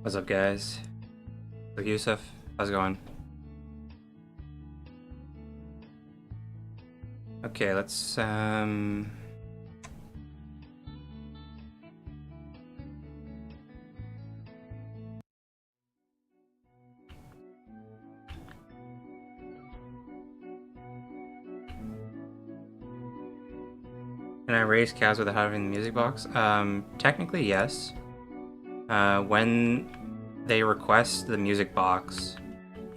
What's up, guys? Look, Yusuf, how's it going? Okay, let's Can I raise cows without having the music box? Technically yes. When they request the music box,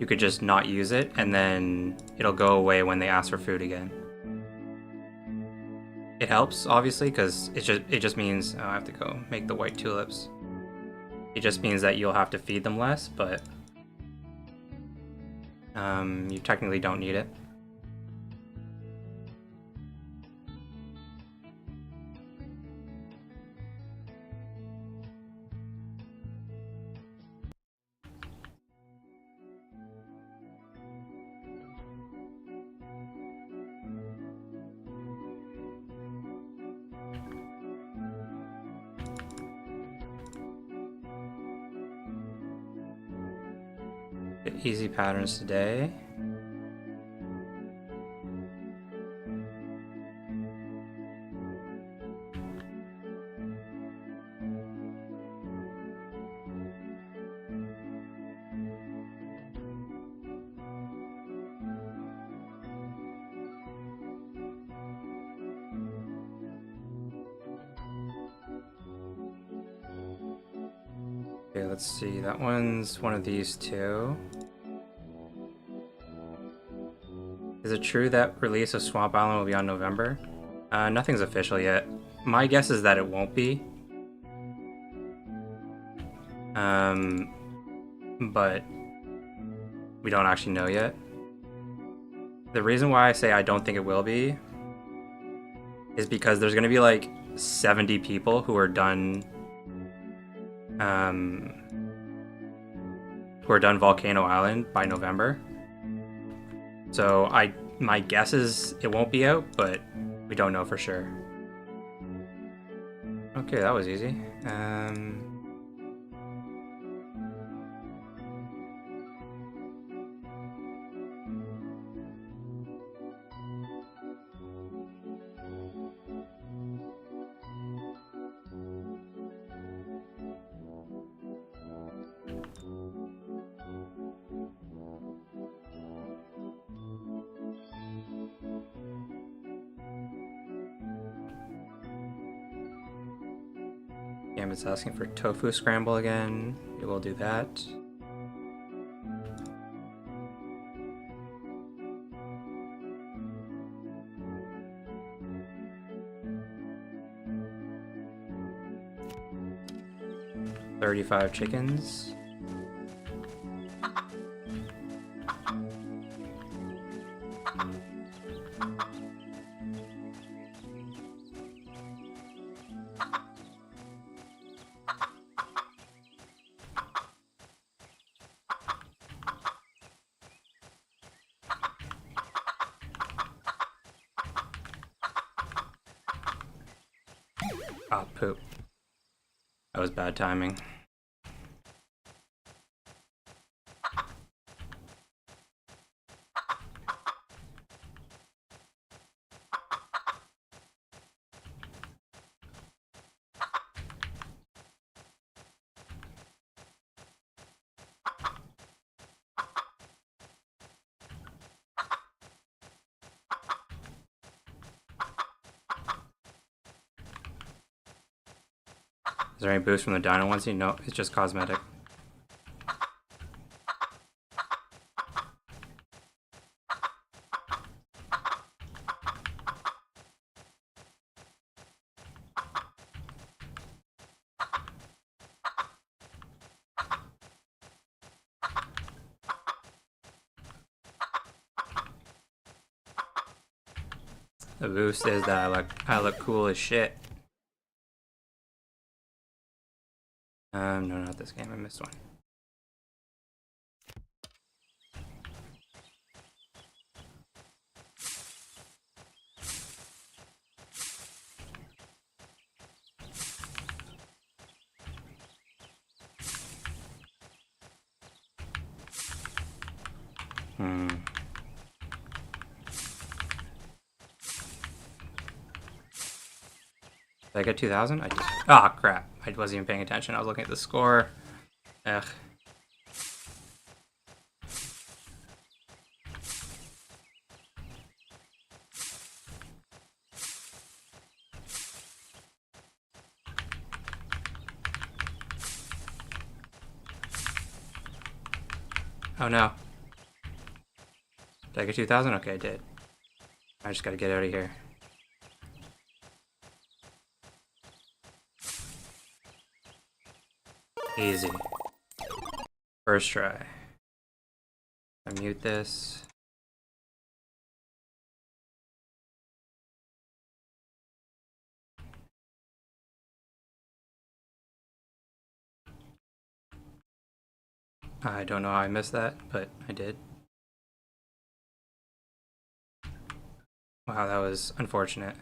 you could just not use it, and then it'll go away when they ask for food again. It helps, obviously, because it just means I have to go make the white tulips. It just means that you'll have to feed them less, but you technically don't need it. Easy patterns today. Okay, let's see. That one's one of these two. Is it true that release of Swamp Island will be on November? Nothing's official yet. My guess is that it won't be. But we don't actually know yet. The reason why I say I don't think it will be is because there's gonna be like 70 people who are done Volcano Island by November. So my guess is it won't be out, but we don't know for sure. Okay, that was easy. Gambit's asking for tofu scramble again. We will do that. $35 chickens. Oh, poop. That was bad timing. Is there any boost from the dino onesie? No, it's just cosmetic. The boost is that I look cool as shit. No, not this game. I missed one. Hmm. Did I get 2,000? I did. Ah, crap. I wasn't even paying attention. I was looking at the score. Ugh. Oh no. Did I get 2,000? Okay, I did. I just gotta get out of here. Easy. First try. I mute this. I don't know how I missed that, but I did. Wow, that was unfortunate.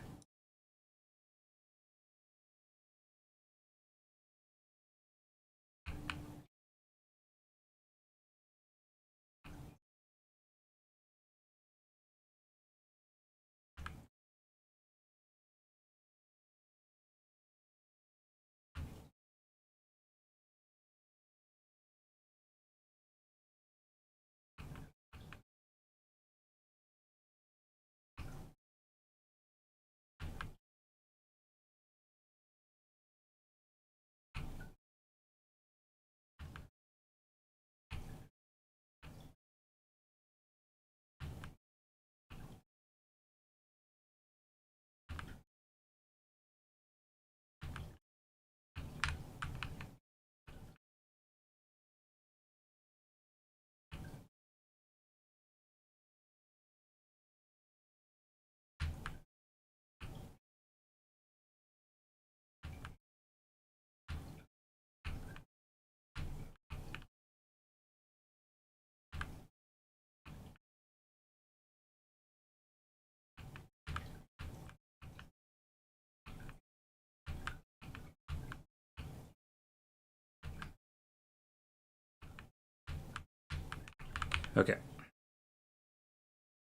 Okay.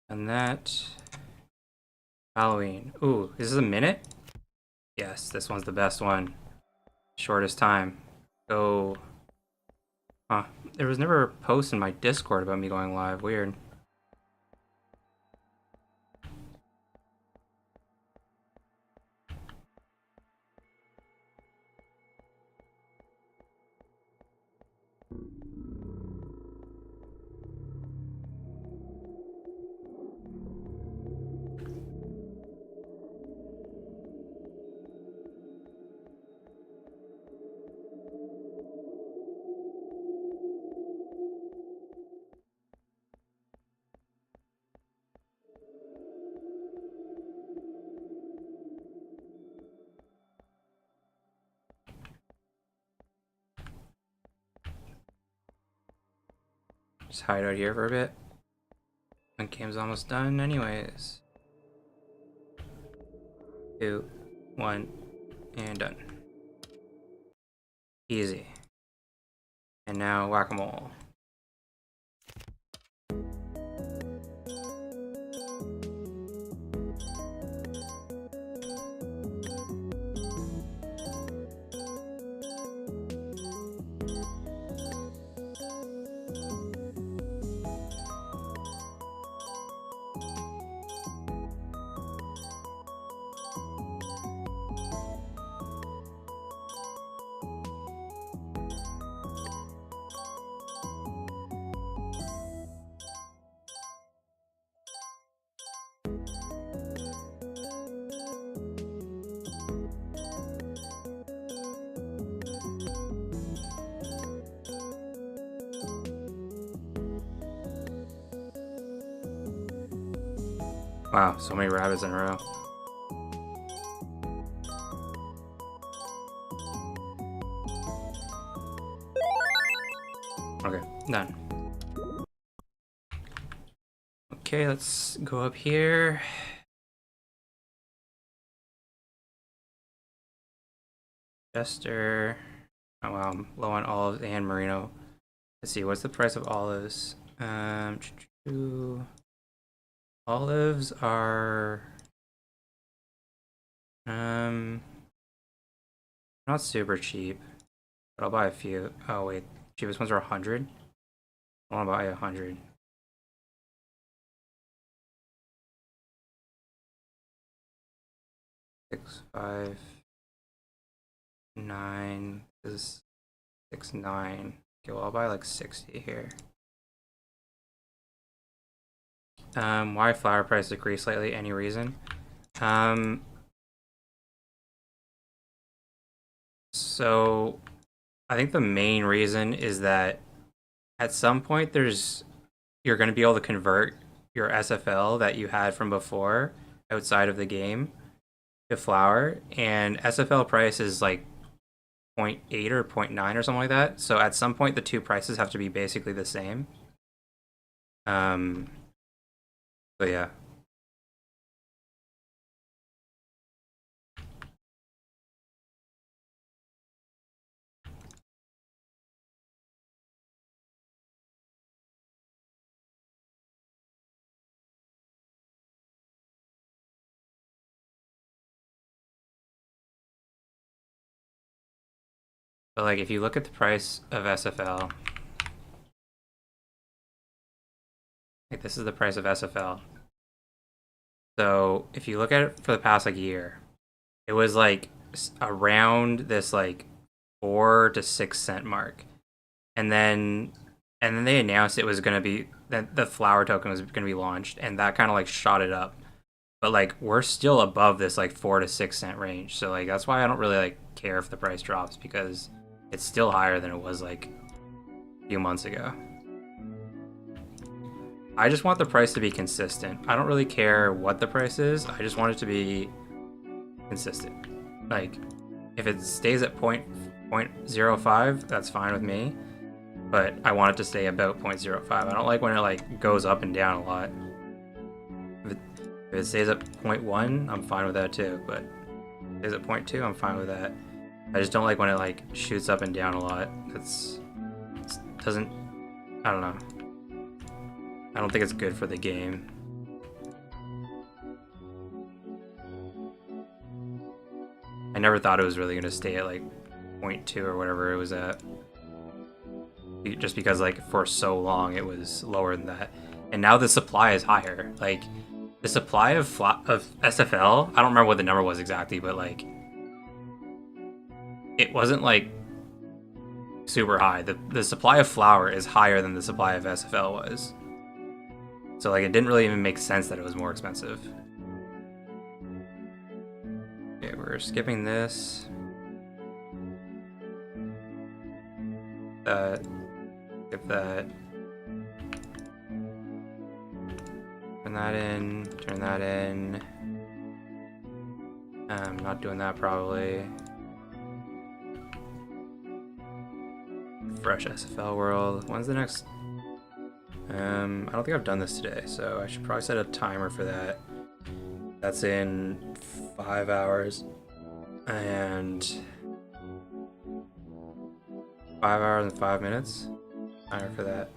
And that. Halloween. Ooh, is this a minute? Yes, this one's the best one. Shortest time. Go. Huh. There was never a post in my Discord about me going live. Weird. Just hide out here for a bit. My game's almost done anyways. 2, 1, and done. Easy. And now whack-a-mole. Wow, so many rabbits in a row. Okay, done. Okay, let's go up here. Jester. Oh wow, I'm low on olives and merino. Let's see, what's the price of olives? Ooh. Olives are not super cheap, but I'll buy a few. Oh wait, cheapest ones are 100. I want to buy 100. Six, 5, 9. This is 6, 9. Okay, well I'll buy like 60 here. Why flour price decreased slightly? Any reason? Um, so I think the main reason is that at some point you're going to be able to convert your SFL that you had from before outside of the game to flour, and SFL price is like 0.8 or zero point 0.9 or something like that. So at some point the two prices have to be basically the same. Um, so yeah. But like if you look at the price of SFL, like this is the price of SFL. So if you look at it for the past like year, it was like around this like 4 to 6 cent mark, and then they announced it was going to be that the flower token was going to be launched, and that kind of like shot it up. But like we're still above this like 4 to 6 cent range, so like that's why I don't really like care if the price drops, because it's still higher than it was like a few months ago. I just want the price to be consistent. I don't really care what the price is. I just want it to be consistent. Like, if it stays at 0.05, that's fine with me. But I want it to stay about 0.05. I don't like when it like goes up and down a lot. If it stays at 0.1, I'm fine with that too. But if it stays at 0.2, I'm fine with that. I just don't like when it like shoots up and down a lot. It doesn't. I don't know. I don't think it's good for the game. I never thought it was really going to stay at like 0.2 or whatever it was at. Just because like for so long it was lower than that. And now the supply is higher. Like the supply of SFL, I don't remember what the number was exactly, but like it wasn't like super high. The supply of flour is higher than the supply of SFL was. So like it didn't really even make sense that it was more expensive. Okay, we're skipping this. Skip that. Turn that in. Turn that in. I'm not doing that probably. Fresh SFL world. When's the next? I don't think I've done this today, so I should probably set a timer for that. That's in 5 hours. And 5 hours and 5 minutes. Timer for that.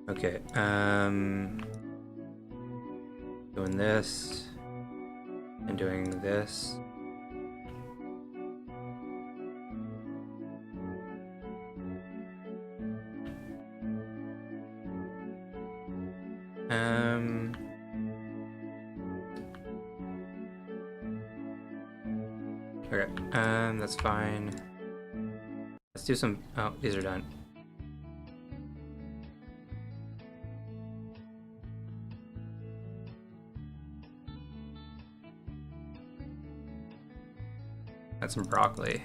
Okay, doing this and doing this. Okay, that's fine. Let's do some. Oh, these are done. That's some broccoli.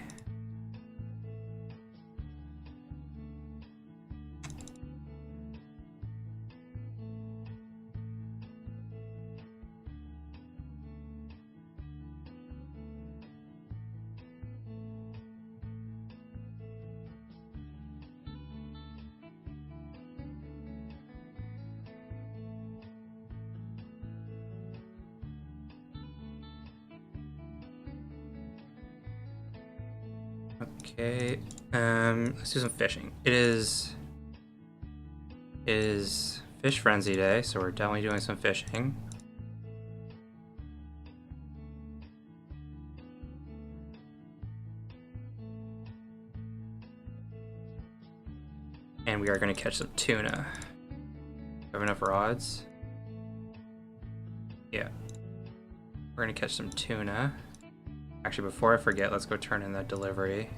Okay, let's do some fishing. It is Fish Frenzy Day, so we're definitely doing some fishing. And we are going to catch some tuna. Have enough rods? Yeah. We're going to catch some tuna. Actually, before I forget, let's go turn in that delivery.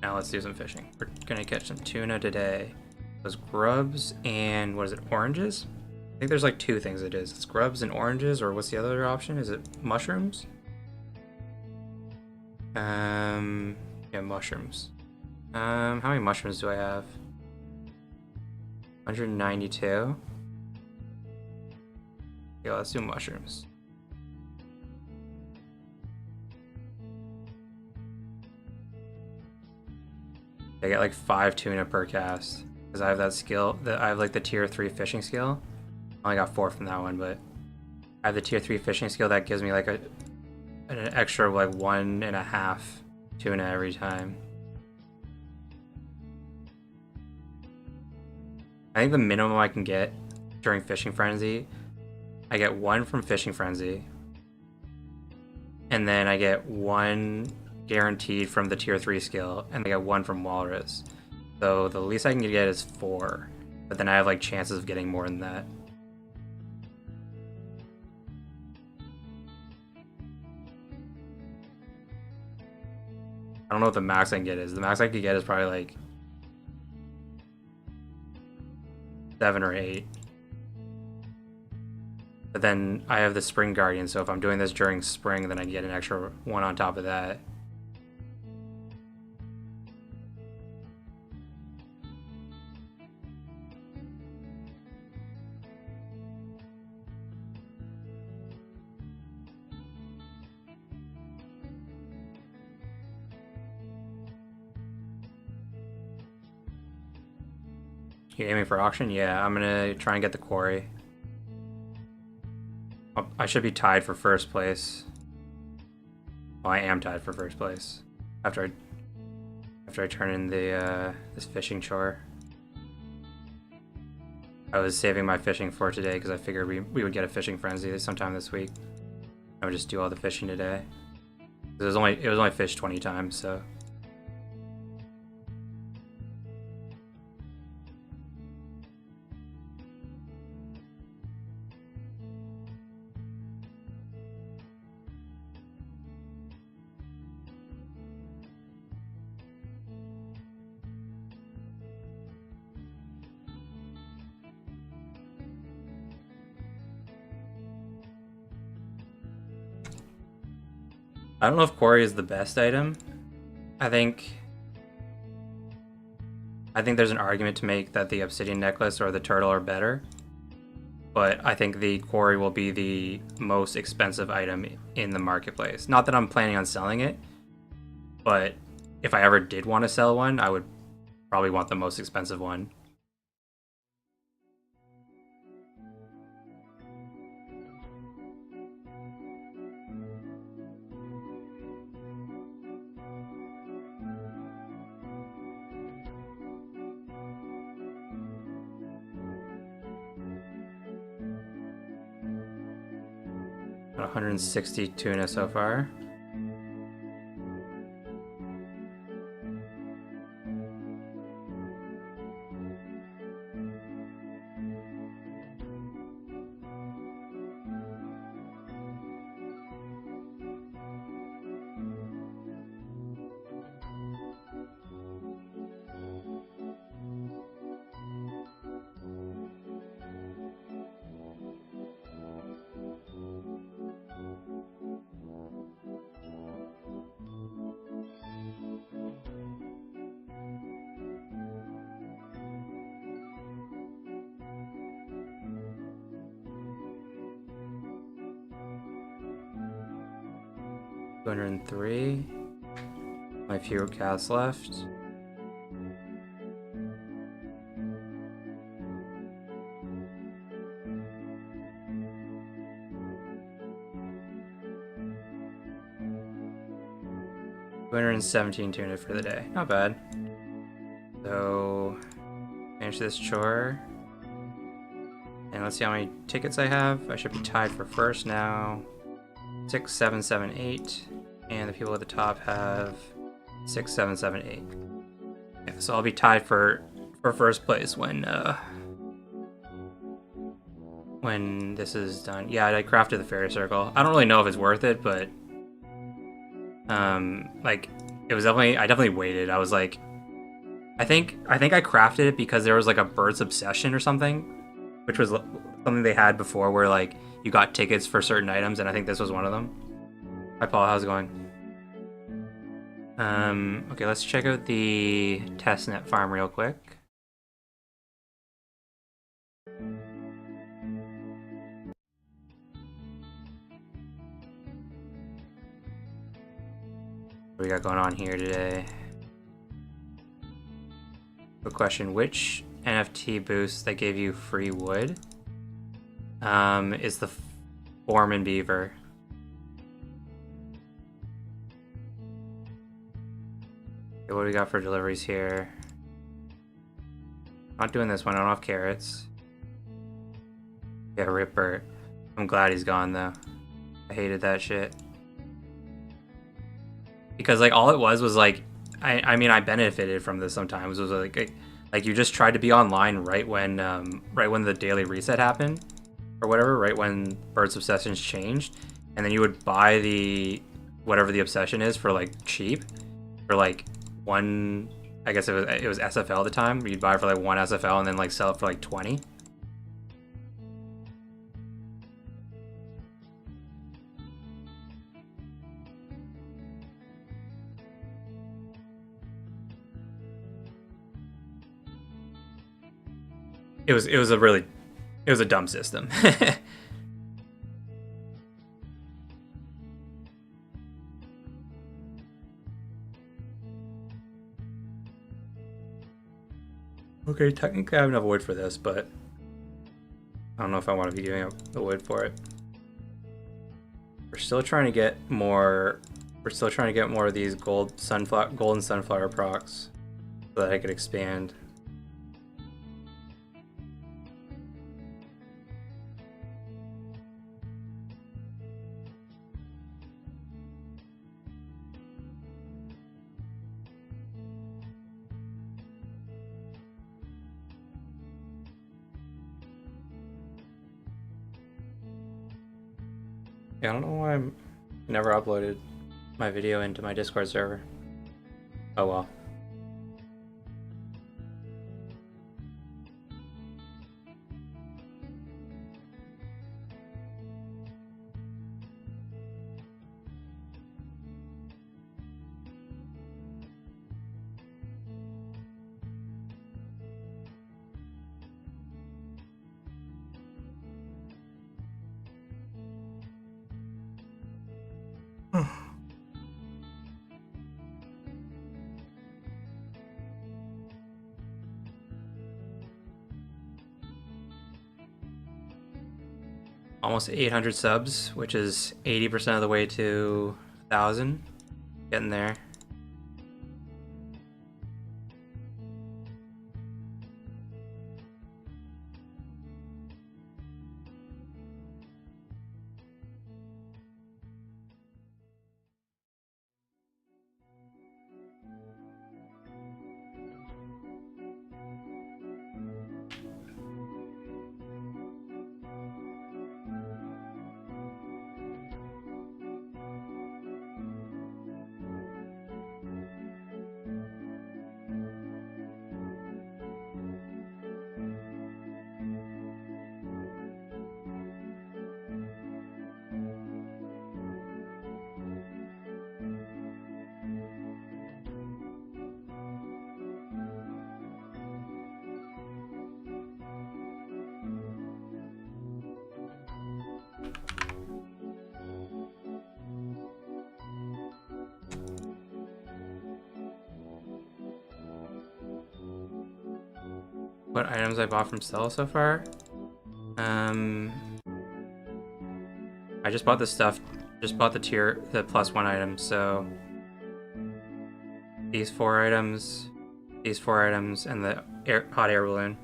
Now let's do some fishing. We're gonna catch some tuna today. Those grubs and what is it, oranges? I think there's like two things it is. It's grubs and oranges, or what's the other option? Is it mushrooms? Yeah, mushrooms. How many mushrooms do I have? 192. Yeah, let's do mushrooms. I get like 5 tuna per cast because I have that skill. That I have like the tier 3 fishing skill. I only got 4 from that one, but I have the tier 3 fishing skill that gives me like an extra like 1.5 tuna every time. I think the minimum I can get during Fishing Frenzy, I get 1 from Fishing Frenzy, and then I get 1 guaranteed from the tier 3 skill, and I get 1 from Walrus. So the least I can get is 4, but then I have like chances of getting more than that. I don't know what the max I can get is. The max I could get is probably like 7 or 8. But then I have the Spring Guardian, so if I'm doing this during spring, then I get an extra 1 on top of that. You aiming for auction? Yeah, I'm gonna try and get the quarry. I should be tied for first place. Well, I am tied for first place after I turn in the this fishing chore. I was saving my fishing for today because I figured we would get a fishing frenzy sometime this week. I would just do all the fishing today. It was only fished 20 times, so. I don't know if quarry is the best item. I think there's an argument to make that the obsidian necklace or the turtle are better. But I think the quarry will be the most expensive item in the marketplace. Not that I'm planning on selling it, but if I ever did want to sell one, I would probably want the most expensive one. Got 160 tuna so far. $203. My few casts left. 217 tuna for the day. Not bad. So, finish this chore. And let's see how many tickets I have. I should be tied for first now. 6, 7, 7, 8. And the people at the top have 6, 7, 7, 8. Yeah, so I'll be tied for first place when this is done. Yeah, I crafted the fairy circle. I don't really know if it's worth it, but like it was I definitely waited. I was like, I think I crafted it because there was like a bird's obsession or something, which was something they had before where like you got tickets for certain items, and I think this was one of them. Hi Paul, how's it going? Okay, let's check out the testnet farm real quick. What we got going on here today? Quick question, which NFT boost that gave you free wood is the Foreman Beaver? Okay, what do we got for deliveries here? Not doing this one, I don't have carrots. Yeah, Ripper. I'm glad he's gone though. I hated that shit. Because like all it was like, I mean I benefited from this sometimes. It was like you just tried to be online right when the daily reset happened or whatever, right when Bird's Obsessions changed, and then you would buy the whatever the obsession is for like cheap, for like one, I guess it was SFL at the time. You'd buy it for like 1 SFL and then like sell it for like 20. It was a dumb system. Okay, technically I have enough wood for this, but I don't know if I want to be giving up the wood for it. We're still trying to get more. We're still trying to get more of these golden sunflower procs so that I could expand. Yeah, I don't know why I never uploaded my video into my Discord server. Oh well. Almost 800 subs, which is 80% of the way to 1,000. Getting there. What items I bought from Stella so far? I just bought this stuff. Just bought the +1 item, so these 4 items, these 4 items, and the hot air balloon.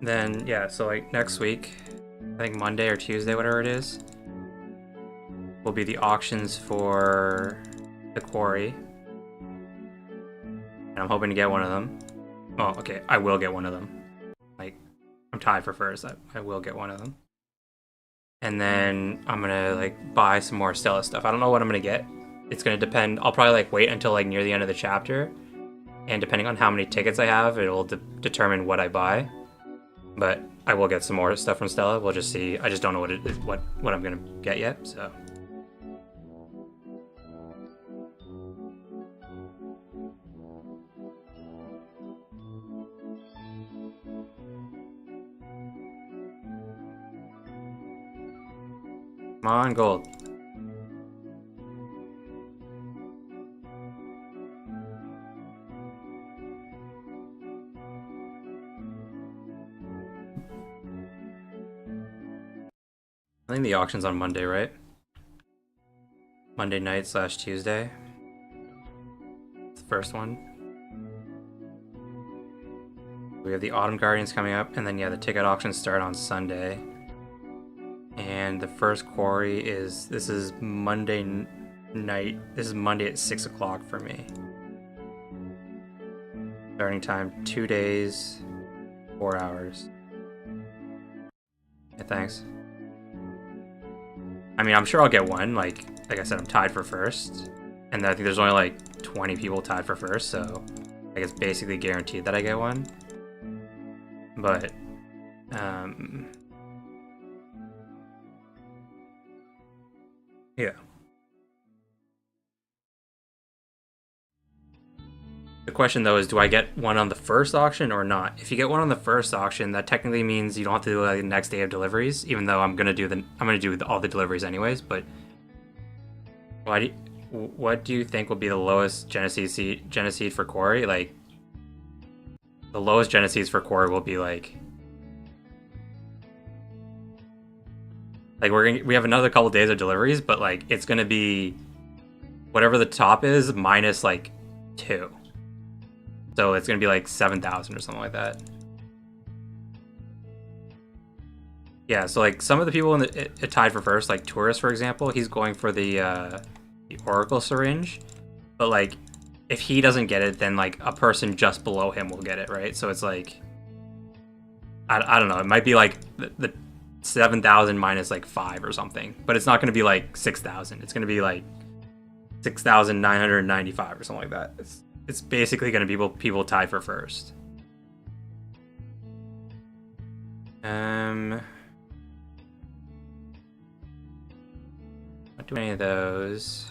Then, yeah, so like next week, I think Monday or Tuesday, whatever it is, will be the auctions for the quarry. And I'm hoping to get one of them. Well, okay, I will get one of them. Like, I'm tied for first. I will get one of them. And then I'm gonna like buy some more Stella stuff. I don't know what I'm gonna get. It's gonna depend. I'll probably like wait until like near the end of the chapter, and depending on how many tickets I have, it will determine what I buy. But I will get some more stuff from Stella. We'll just see. I just don't know what I'm gonna get yet. So. Come on, gold. I think the auction's on Monday, right? Monday night / Tuesday. It's the first one. We have the Autumn Guardians coming up, and then yeah, the ticket auctions start on Sunday. And the first quarry this is Monday night. This is Monday at 6 o'clock for me. Starting time 2 days, 4 hours. Yeah, thanks. I mean, I'm sure I'll get one. Like I said, I'm tied for first, and I think there's only like 20 people tied for first, so like it's basically guaranteed that I get one. But yeah. The question though is, do I get one on the first auction or not? If you get one on the first auction, that technically means you don't have to do like the next day of deliveries, even though I'm gonna do all the deliveries anyways. But what do you think will be the lowest Geneseed for quarry? Like the lowest Geneseeds for quarry will be like we have another couple days of deliveries, but like it's gonna be whatever the top is minus like 2. So it's gonna be like 7,000 or something like that. Yeah, so like some of the people tied for first, like Tourist for example, he's going for the Oracle syringe, but like if he doesn't get it, then like a person just below him will get it, right? So it's like I don't know. It might be like the 7,000 minus like 5 or something, but it's not gonna be like 6,000. It's gonna be like 6,995 or something like that. It's basically going to be people tied for first. Not doing any of those.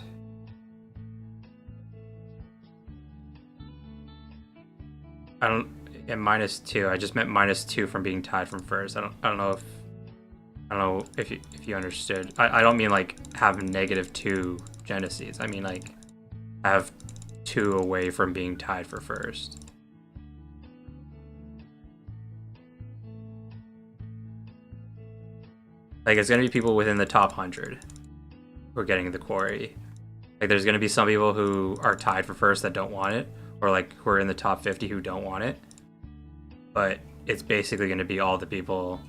I don't. And -2. I just meant -2 from being tied from first. I don't know if you understood. I don't mean like have -2 Geneseeds. I mean like have 2 away from being tied for first. Like it's gonna be people within the top 100 who are getting the quarry. Like there's gonna be some people who are tied for first that don't want it, or like who are in the top 50 who don't want it. But it's basically gonna be all the people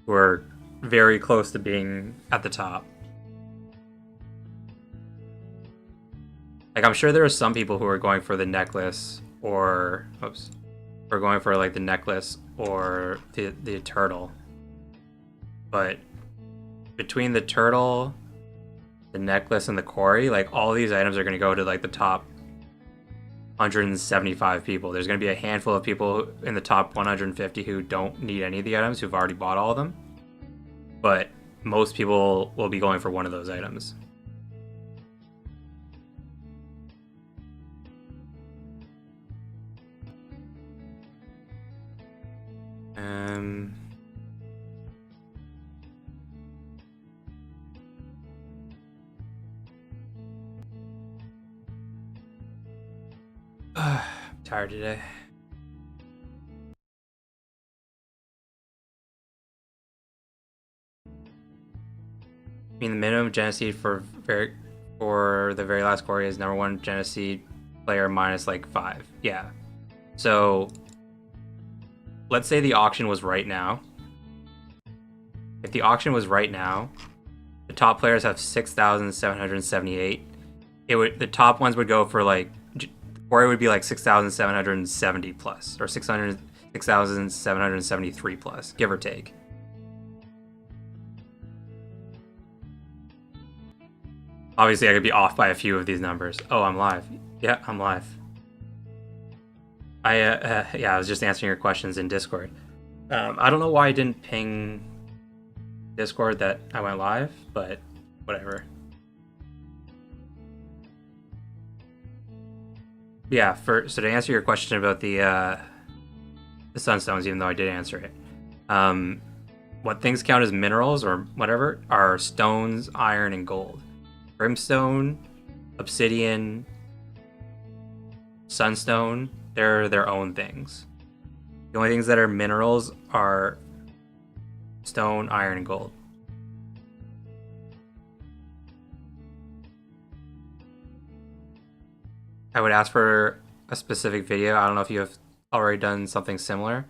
who are very close to being at the top. Like I'm sure there are some people who are going for the necklace or going for like the necklace or the turtle. But between the turtle, the necklace, and the quarry, like all these items are going to go to like the top 175 people. There's going to be a handful of people in the top 150 who don't need any of the items, who've already bought all of them. But most people will be going for one of those items. I'm tired today. I mean, the minimum Genesee for the very last quarry is number 1 Genesee player minus like 5. Yeah. So let's say the auction was right now. If the auction was right now, the top players have 6,778. The top ones would go for like, quarry would be like 6,770 plus or 6,773 plus, give or take. Obviously, I could be off by a few of these numbers. Oh, I'm live. Yeah, I'm live. I was just answering your questions in Discord. I don't know why I didn't ping Discord that I went live, but whatever. Yeah, so to answer your question about the sunstones, even though I did answer it, what things count as minerals or whatever are stones, iron, and gold. Brimstone, obsidian, sunstone, they're their own things. The only things that are minerals are stone, iron, and gold. I would ask for a specific video. I don't know if you have already done something similar.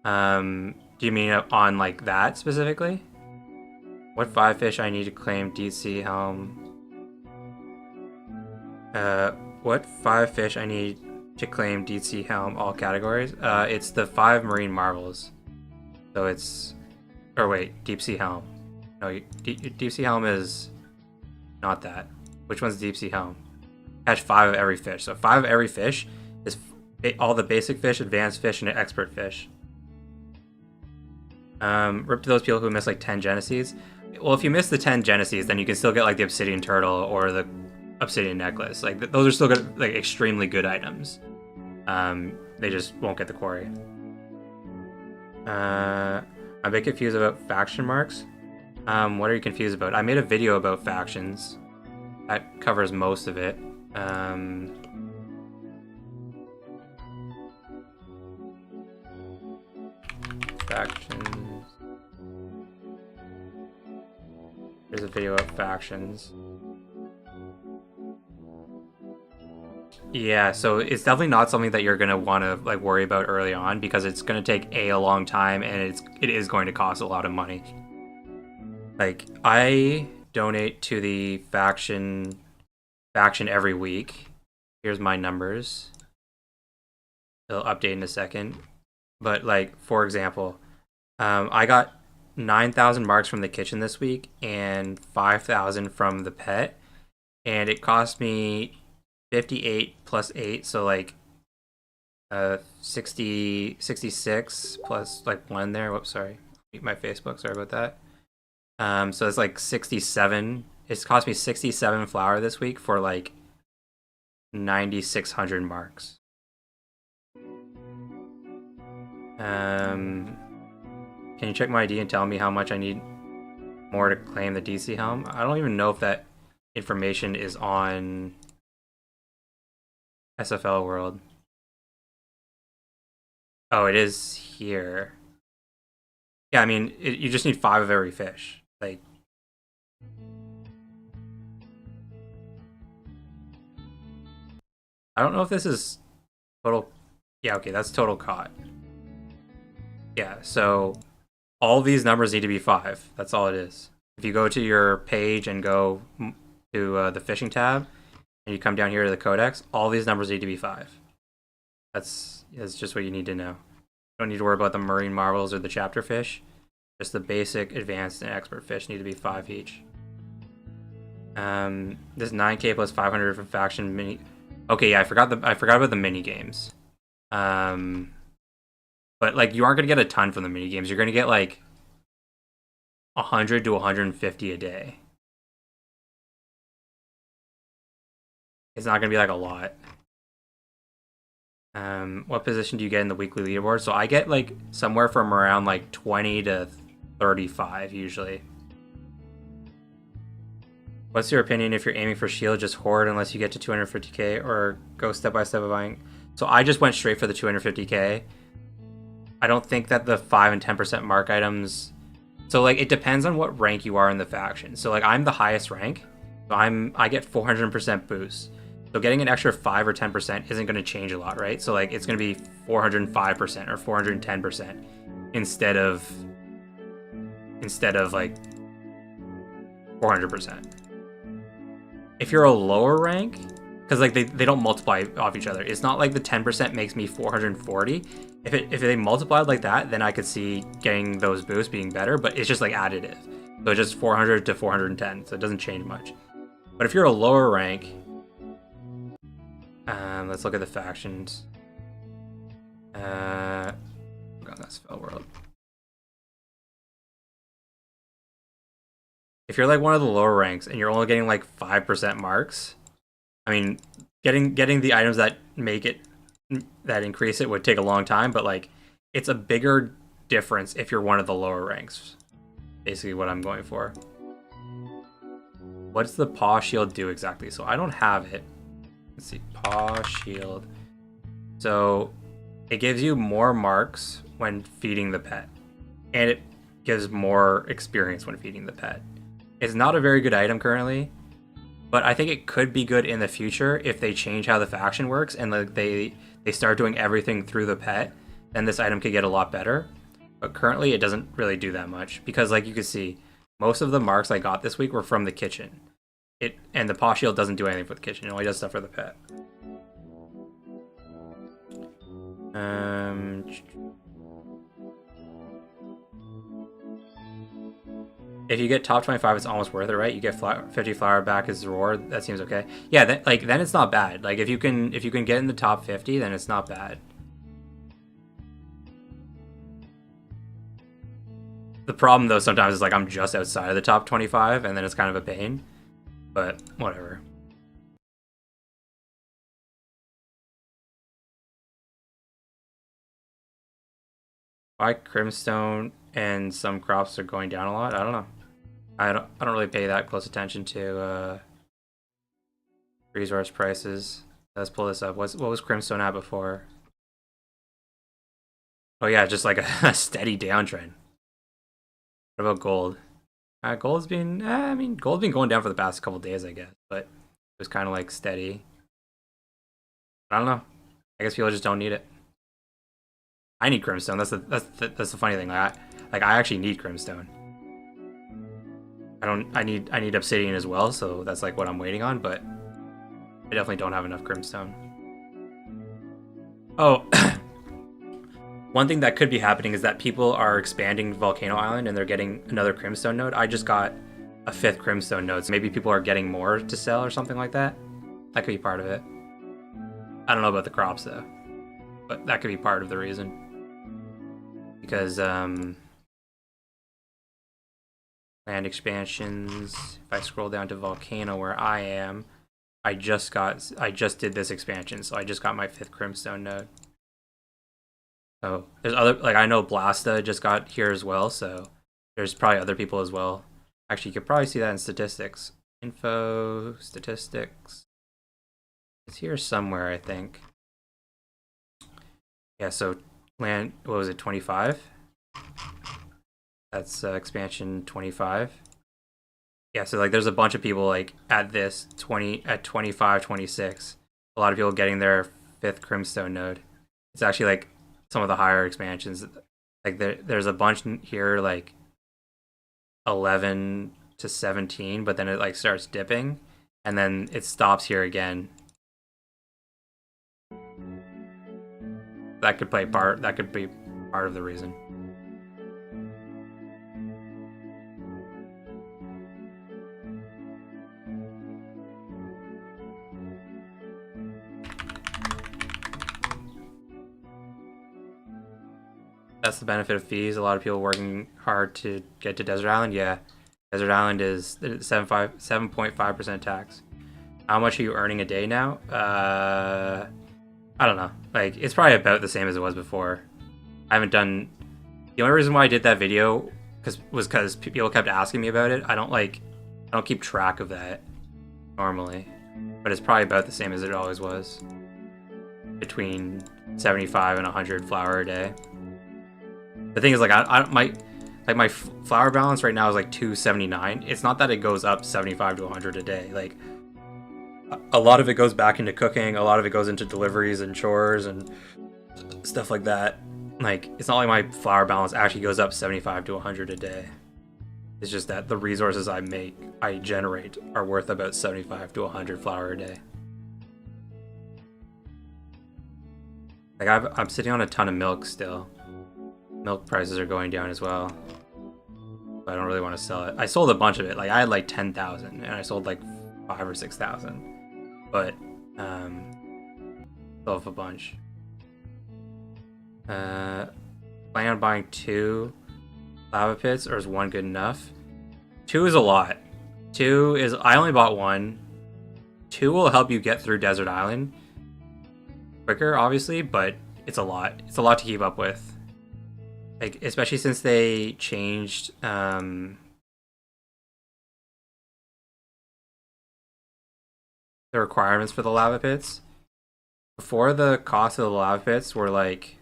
Do you mean on like that specifically? What 5 fish I need to claim DC helm? What 5 fish I need to claim DC helm all categories? It's the 5 marine marvels. So it's, or wait, deep sea helm. No, deep sea helm is not that. Which one's deep sea helm? Catch 5 of every fish. So 5 of every fish is all the basic fish, advanced fish, and expert fish. Rip to those people who miss like 10 Genesees. Well, if you miss the 10 Genesees, then you can still get like the obsidian turtle or the obsidian necklace. Like those are still good, like extremely good items. They just won't get the quarry. I'm a bit confused about faction marks. What are you confused about? I made a video about factions. That covers most of it. Factions. There's a video of factions. Yeah, so it's definitely not something that you're gonna want to like worry about early on because it's gonna take a long time and it is going to cost a lot of money. Like I donate to the faction every week. Here's my numbers. They'll update in a second. But like for example, I got 9,000 marks from the kitchen this week and 5,000 from the pet, and it cost me 58 plus 8, so like 66 plus like 1 there. Whoops, sorry. My Facebook, sorry about that. So it's like 67. It's cost me 67 flour this week for like 9,600 marks. Can you check my ID and tell me how much I need more to claim the DC helm? I don't even know if that information is on SFL World. Oh, it is here. Yeah, I mean, you just need 5 of every fish. Like, I don't know if this is total. Yeah, okay, that's total caught. Yeah, so all these numbers need to be 5. That's all it is. If you go to your page and go to the fishing tab, and you come down here to the codex, all these numbers need to be 5. That's just what you need to know. You don't need to worry about the marine marvels or the chapter fish. Just the basic, advanced, and expert fish need to be 5 each. This 9k plus 500 from faction mini. Okay, yeah, I forgot about the mini games. But like you aren't gonna get a ton from the mini games. You're gonna get like 100 to 150 a day. It's not gonna be like a lot. What position do you get in the weekly leaderboard? So I get like somewhere from around like 20 to 35 usually. What's your opinion if you're aiming for shield, just hoard unless you get to 250k, or go step by step of buying? So I just went straight for the 250k. I don't think that the 5 and 10% mark items. So like it depends on what rank you are in the faction. So like I'm the highest rank, so I get 400% boost. So getting an extra 5 or 10% isn't going to change a lot, right? So like it's going to be 405% or 410% instead of like 400%. If you're a lower rank, because like they don't multiply off each other. It's not like the 10% makes me 440. If they multiplied like that, then I could see getting those boosts being better, but it's just like additive. So it's just 400 to 410, so it doesn't change much. But if you're a lower rank, let's look at the factions. God, that's Spell World. If you're like one of the lower ranks and you're only getting like 5% marks, I mean, getting the items that make it, that increase it would take a long time, but like it's a bigger difference if you're one of the lower ranks. Basically what I'm going for. What does the paw shield do exactly? So I don't have it. Let's see, paw shield. So it gives you more marks when feeding the pet, and it gives more experience when feeding the pet. It's not a very good item currently, but I think it could be good in the future if they change how the faction works and like they start doing everything through the pet. Then this item could get a lot better. But currently it doesn't really do that much because, like you can see, most of the marks I got this week were from the kitchen. And the paw shield doesn't do anything for the kitchen. It only does stuff for the pet. If you get top 25, it's almost worth it, right? You get 50 flower back as a reward. That seems okay. Yeah, then it's not bad. Like if you can get in the top 50, then it's not bad. The problem though sometimes is like I'm just outside of the top 25, and then it's kind of a pain. But whatever. Why Crimstone and some crops are going down a lot? I don't know. I don't really pay that close attention to resource prices. Let's pull this up. What was Crimstone at before? Oh yeah, just like a steady downtrend. What about gold? Gold's been, I mean, gold's been going down for the past couple days, I guess, but it was kind of like steady. I don't know. I guess people just don't need it. I need Crimstone. That's the funny thing. I actually need Crimstone. I need Obsidian as well, so that's like what I'm waiting on, but I definitely don't have enough Crimstone. Oh, one thing that could be happening is that people are expanding Volcano Island and they're getting another Crimstone node. I just got a 5th Crimstone node, so maybe people are getting more to sell or something like that. That could be part of it. I don't know about the crops though, but that could be part of the reason. Because land expansions, if I scroll down to Volcano where I am, I just did this expansion, so I just got my 5th Crimstone node. So there's other, like I know Blasta just got here as well, so there's probably other people as well. Actually, you could probably see that in statistics. Info, statistics. It's here somewhere, I think. Yeah, so land, what was it, 25? That's expansion 25. Yeah, so like there's a bunch of people like at this 25, 26. A lot of people getting their 5th Crimstone node. It's actually like some of the higher expansions. Like there's a bunch here like 11 to 17, but then it like starts dipping and then it stops here again. That could be part of the reason. That's the benefit of fees. A lot of people working hard to get to Desert Island. Yeah, Desert Island is 7.5% tax. How much are you earning a day now? I don't know. Like, it's probably about the same as it was before. I haven't done... The only reason why I did that video was because people kept asking me about it. I don't, like... I don't keep track of that normally, but it's probably about the same as it always was, between 75 and 100 flower a day. The thing is, like, my flower balance right now is like 279. It's not that it goes up 75 to 100 a day. Like, a lot of it goes back into cooking. A lot of it goes into deliveries and chores and stuff like that. Like, it's not like my flower balance actually goes up 75 to 100 a day. It's just that the resources I generate are worth about 75 to 100 flower a day. Like, I'm sitting on a ton of milk still. Milk prices are going down as well. But I don't really want to sell it. I sold a bunch of it. Like, I had like 10,000 and I sold like 5 or 6,000. But still have a bunch. Plan on buying 2 lava pits, or is 1 good enough? 2 is a lot. I only bought 1. 2 will help you get through Desert Island quicker, obviously, but it's a lot. It's a lot to keep up with. Like, especially since they changed the requirements for the lava pits. Before, the cost of the lava pits were like,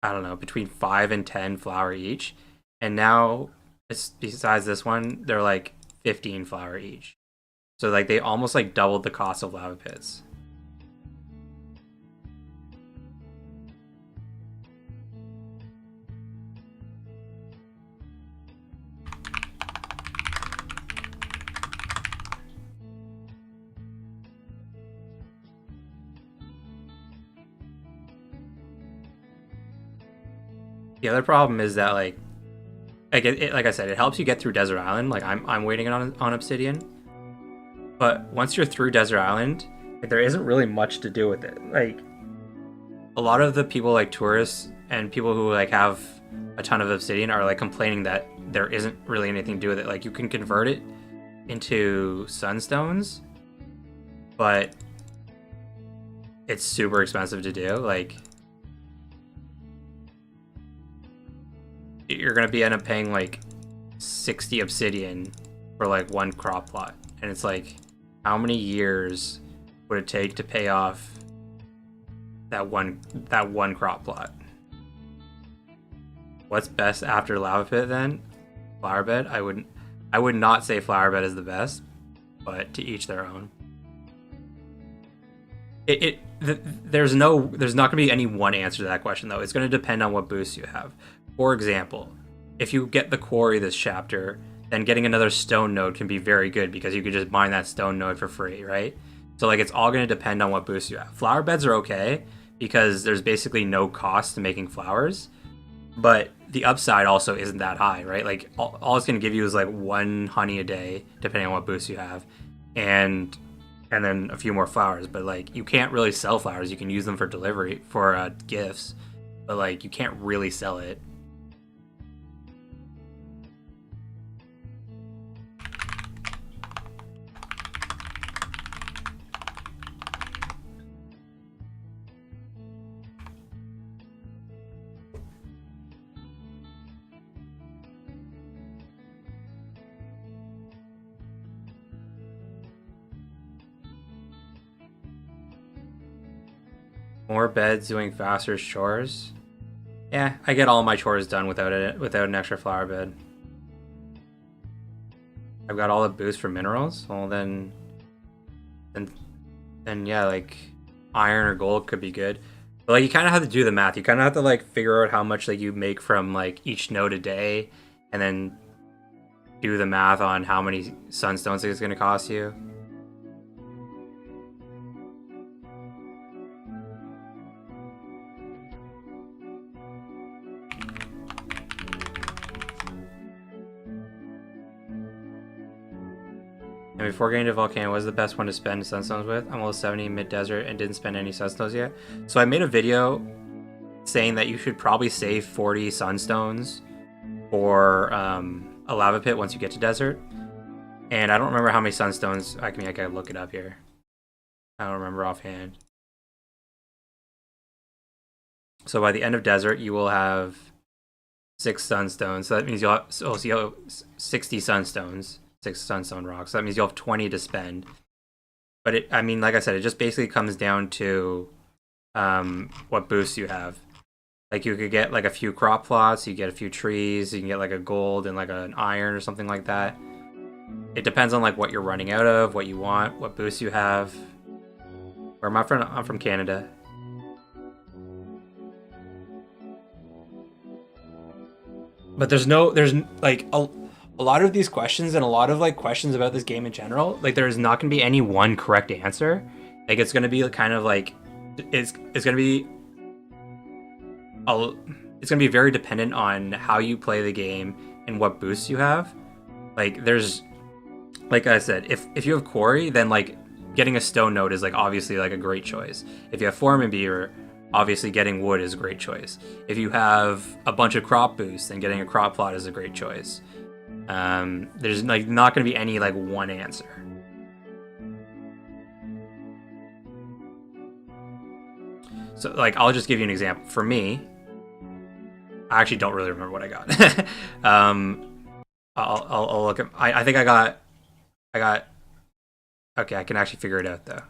I don't know, between 5 and 10 flower each. And now, besides this one, they're like 15 flower each. So like they almost like doubled the cost of lava pits. The other problem is that like like I said, it helps you get through Desert Island. Like I'm waiting on Obsidian, but once you're through Desert Island, like, there isn't really much to do with it. Like a lot of the people, like tourists and people who like have a ton of Obsidian, are like complaining that there isn't really anything to do with it. Like you can convert it into sunstones, but it's super expensive to do. Like you're gonna end up paying like 60 obsidian for like 1 crop plot, and it's like, how many years would it take to pay off that one crop plot? What's best after lava pit then? Flower bed? I would not say flower bed is the best, but to each their own. There's not gonna be any one answer to that question though. It's gonna depend on what boosts you have. For example, if you get the quarry this chapter, then getting another stone node can be very good because you could just mine that stone node for free, right? So like it's all going to depend on what boosts you have. Flower beds are okay because there's basically no cost to making flowers, but the upside also isn't that high, right? Like all it's going to give you is like 1 honey a day, depending on what boosts you have, and then a few more flowers. But like you can't really sell flowers. You can use them for delivery, for gifts, but like you can't really sell it. More beds doing faster chores. Yeah, I get all my chores done without an extra flower bed. I've got all the boosts for minerals. Well then yeah, like iron or gold could be good. But like you kind of have to do the math. You kind of have to like figure out how much like you make from like each node a day, and then do the math on how many sunstones it's going to cost you. And before getting to Volcano, what was the best one to spend sunstones with? I'm level 70 mid-desert and didn't spend any sunstones yet. So I made a video saying that you should probably save 40 sunstones for a lava pit once you get to desert. And I don't remember how many sunstones. I gotta look it up here. I don't remember offhand. So by the end of desert, you will have 6 sunstones. So that means you'll have 60 sunstones. 6 sunstone rocks. That means you'll have 20 to spend. But I mean, like I said, it just basically comes down to what boosts you have. Like you could get like a few crop plots, you get a few trees, you can get like a gold and like an iron or something like that. It depends on like what you're running out of, what you want, what boosts you have. Where am I from? I'm from Canada. But there's like a lot of these questions and a lot of like questions about this game in general, like there's not going to be any one correct answer. Like it's going to be kind of like it's going to be it's going to be very dependent on how you play the game and what boosts you have. Like there's, like I said, if you have quarry, then like getting a stone node is like obviously like a great choice. If you have foreman beaver, obviously getting wood is a great choice. If you have a bunch of crop boosts, then getting a crop plot is a great choice. There's like not going to be any like one answer. So like I'll just give you an example. For me, I actually don't really remember what I got. I'll look at. I think I got. Okay, I can actually figure it out though.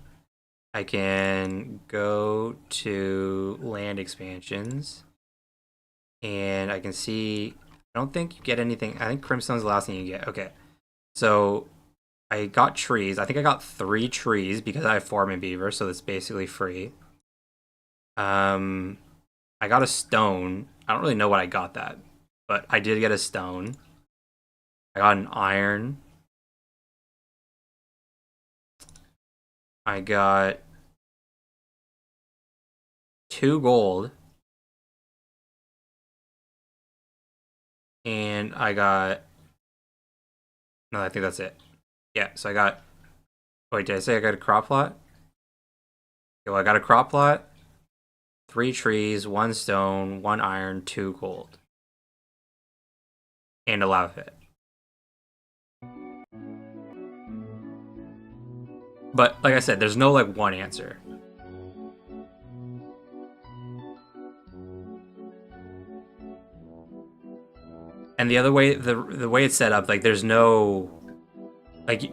I can go to land expansions, and I can see. I don't think you get anything. I think Crimstone's the last thing you get. Okay, so I got trees. I think I got 3 trees because I have foreman beaver, so that's basically free. I got a stone. I don't really know what I got that, but I did get a stone. I got an iron. I got 2 gold. And I got... No, I think that's it. Yeah, so I got... Wait, did I say I got a crop plot? Okay, well, I got a crop plot, 3 trees, 1 stone, 1 iron, 2 gold. And a lava pit. But, like I said, there's no, like, one answer. And the other way, the way it's set up, like, there's no... Like,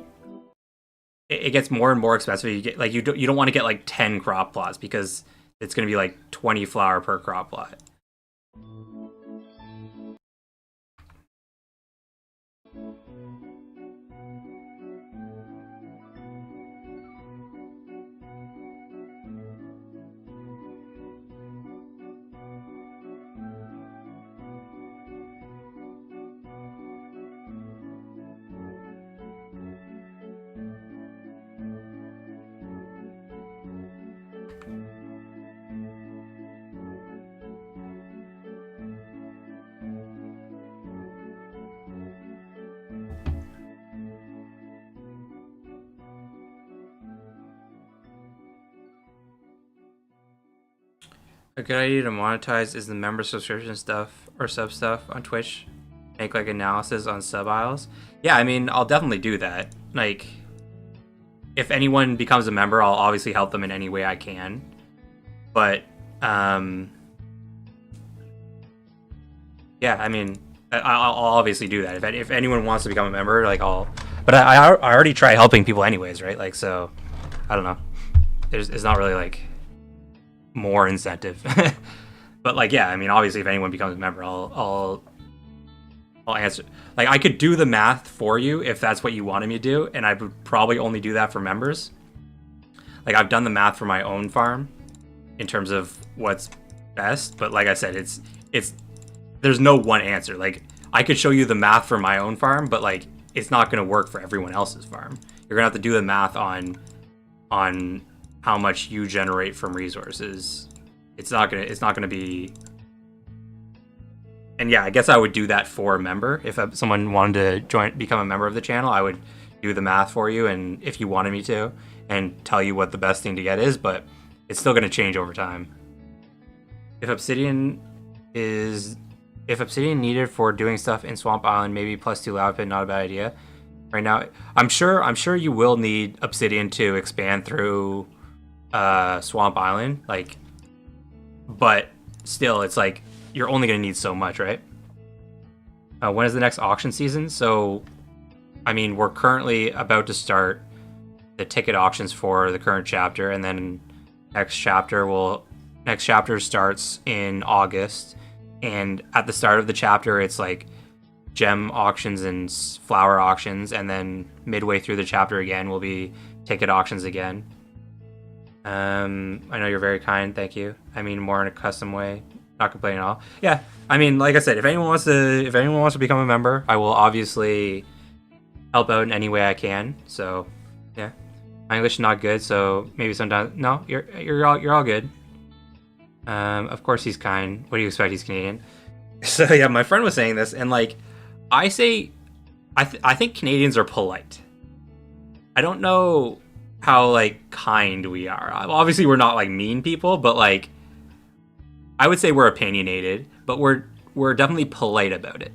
it gets more and more expensive. You get, like, you don't want to get, like, 10 crop plots because it's going to be, like, 20 flour per crop plot. A good idea to monetize is the member subscription stuff or sub stuff on Twitch. Make like analysis on sub aisles. Yeah, I mean, I'll definitely do that. Like, if anyone becomes a member, I'll obviously help them in any way I can. But, yeah, I mean, I'll obviously do that. If anyone wants to become a member, like But I already try helping people anyways, right? Like, so, I don't know. It's not really like more incentive. But like, yeah, I mean, obviously if anyone becomes a member, I'll answer. Like, I could do the math for you if that's what you wanted me to do, and I would probably only do that for members. Like, I've done the math for my own farm in terms of what's best, but like I said, it's there's no one answer. Like, I could show you the math for my own farm, but like it's not going to work for everyone else's farm. You're going to have to do the math on how much you generate from resources. It's not gonna be. And yeah, I guess I would do that for a member. If someone wanted to become a member of the channel, I would do the math for you, and if you wanted me to, and tell you what the best thing to get is. But it's still gonna change over time. If obsidian needed for doing stuff in Swamp Island, maybe +2 lava pit, not a bad idea. Right now, I'm sure you will need obsidian to expand through Swamp Island, like, but still, it's like you're only gonna need so much, right? When is the next auction season? So I mean, we're currently about to start the ticket auctions for the current chapter, and then next chapter will next chapter starts in August, and at the start of the chapter, it's like gem auctions and flower auctions, and then midway through the chapter again will be ticket auctions again. I know you're very kind, thank you. I mean, more in a custom way, not complaining at all. Yeah, I mean, like I said, if anyone wants to become a member, I will obviously help out in any way I can. So, yeah, my English is not good, so maybe sometimes no, you're all good. Of course he's kind. What do you expect? He's Canadian. So yeah, my friend was saying this, and like, I say, I think Canadians are polite. I don't know how like kind we are. Obviously, we're not like mean people, but like, I would say we're opinionated, but we're definitely polite about it.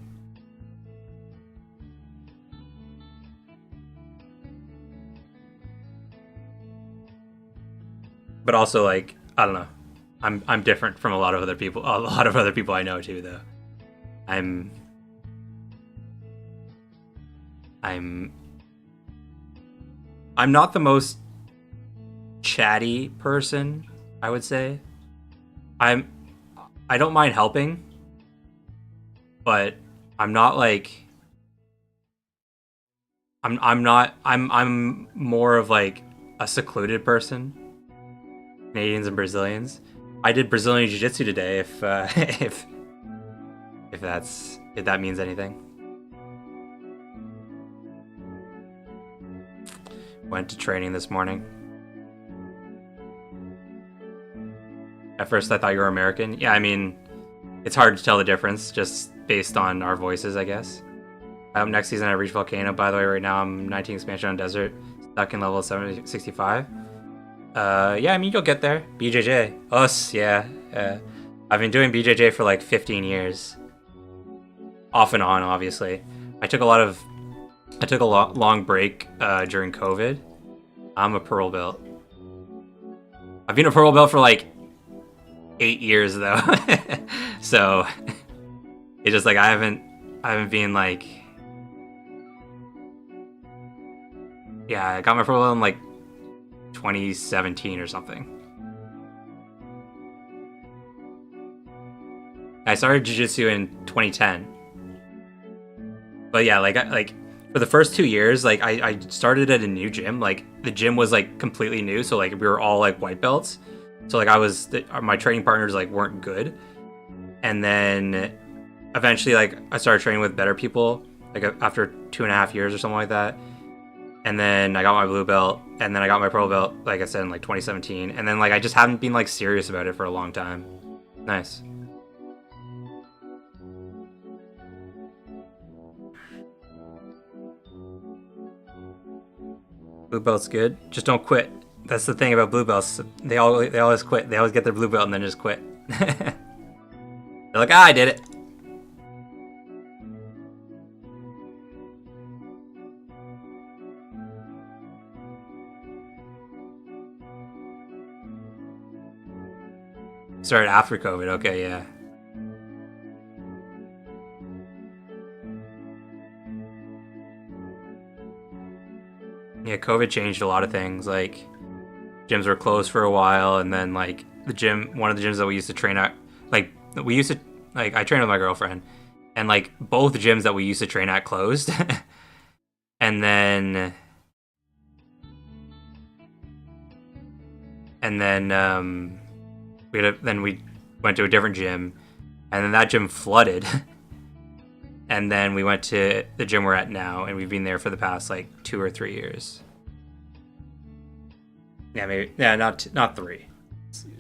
But also like, I don't know. I'm different from a lot of other people. A lot of other people I know too, though. I'm I'm I'm not the most chatty person, I would say. I'm I don't mind helping, but I'm not like I'm more of like a secluded person. Canadians and Brazilians. I did Brazilian jiu-jitsu today if if that means anything. Went to training this morning. At first I thought you were American. Yeah, I mean, it's hard to tell the difference just based on our voices, I guess. Next season I reach Volcano. By the way, right now I'm 19 expansion on Desert, stuck in level 765. Yeah, I mean, you'll get there. BJJ. Us, yeah. I've been doing BJJ for like 15 years. Off and on, obviously. I took a long break during COVID. I'm a purple belt. I've been a purple belt for like 8 years though. So it's just like I haven't been like, yeah, I got my purple belt in like 2017 or something. I started jiu-jitsu in 2010. But yeah, like for the first 2 years, like I started at a new gym. Like the gym was like completely new, so like we were all like white belts. So like my training partners like weren't good. And then eventually like I started training with better people like after 2.5 years or something like that. And then I got my blue belt, and then I got my purple belt, like I said, in like 2017. And then like I just haven't been like serious about it for a long time. Nice. Blue belt's good. Just don't quit. That's the thing about blue belts. They always quit. They always get their blue belt and then just quit. They're like, I did it. Started after COVID. Okay, yeah. Yeah, COVID changed a lot of things. Like gyms were closed for a while, and then like one of the gyms that we used to train at, like we used to, like I trained with my girlfriend, and like both gyms that we used to train at closed, and then then we went to a different gym, and then that gym flooded. And then we went to the gym we're at now, and we've been there for the past like 2 or 3 years. Yeah, maybe. Yeah, not three.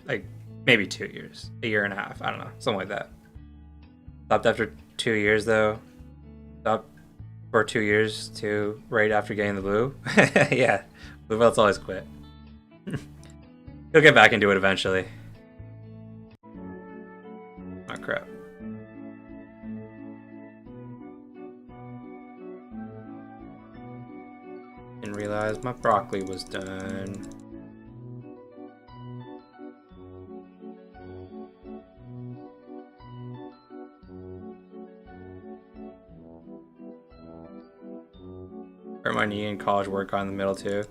Like maybe 2 years, a year and a half. I don't know, something like that. Stopped after 2 years though. Stopped for 2 years too, right after getting the blue. Yeah, blue belts always quit. He'll get back into it eventually. Oh crap. Didn't realize my broccoli was done. my knee in college, work on the middle too.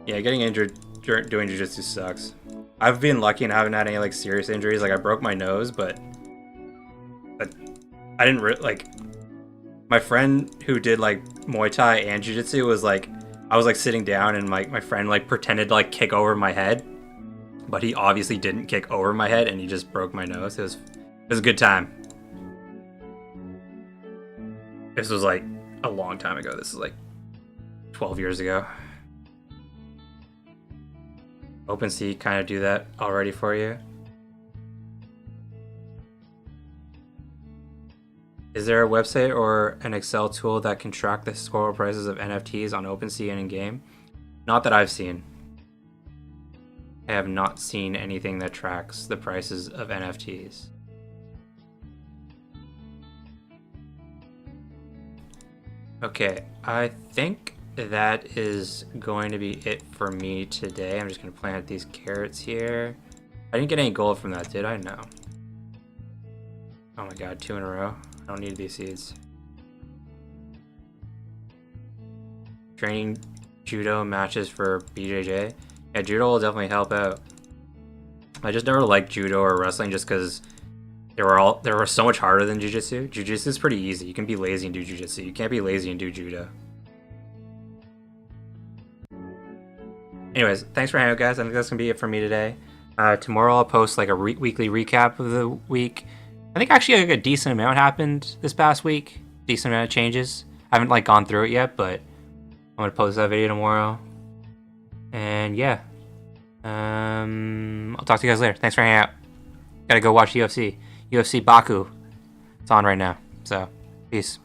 Yeah, getting injured doing jiu-jitsu sucks. I've been lucky and haven't had any like serious injuries. Like I broke my nose, but I didn't like. My friend who did like Muay Thai and jiu-jitsu was like, I was like sitting down and my friend like pretended to like kick over my head, but he obviously didn't kick over my head and he just broke my nose. It was a good time. This was like a long time ago. This is like 12 years ago. OpenSea kind of do that already for you. Is there a website or an Excel tool that can track the historical prices of NFTs on OpenSea and in-game? Not that I've seen. I have not seen anything that tracks the prices of NFTs. Okay, I think that is going to be it for me today. I'm just going to plant these carrots here. I didn't get any gold from that, did I? No. Oh my god, 2 in a row. I don't need these seeds. Training judo matches for BJJ. Yeah, judo will definitely help out. I just never liked judo or wrestling just because they were so much harder than jiu-jitsu. Jiu-jitsu is pretty easy. You can be lazy and do jiu-jitsu. You can't be lazy and do judo. Anyways, thanks for hanging out, guys. I think that's gonna be it for me today. Tomorrow I'll post like a weekly recap of the week. I think actually like a decent amount happened this past week. Decent amount of changes. I haven't like gone through it yet, but I'm gonna post that video tomorrow. And yeah, I'll talk to you guys later. Thanks for hanging out. Gotta go watch UFC. UFC Baku. It's on right now. So, peace.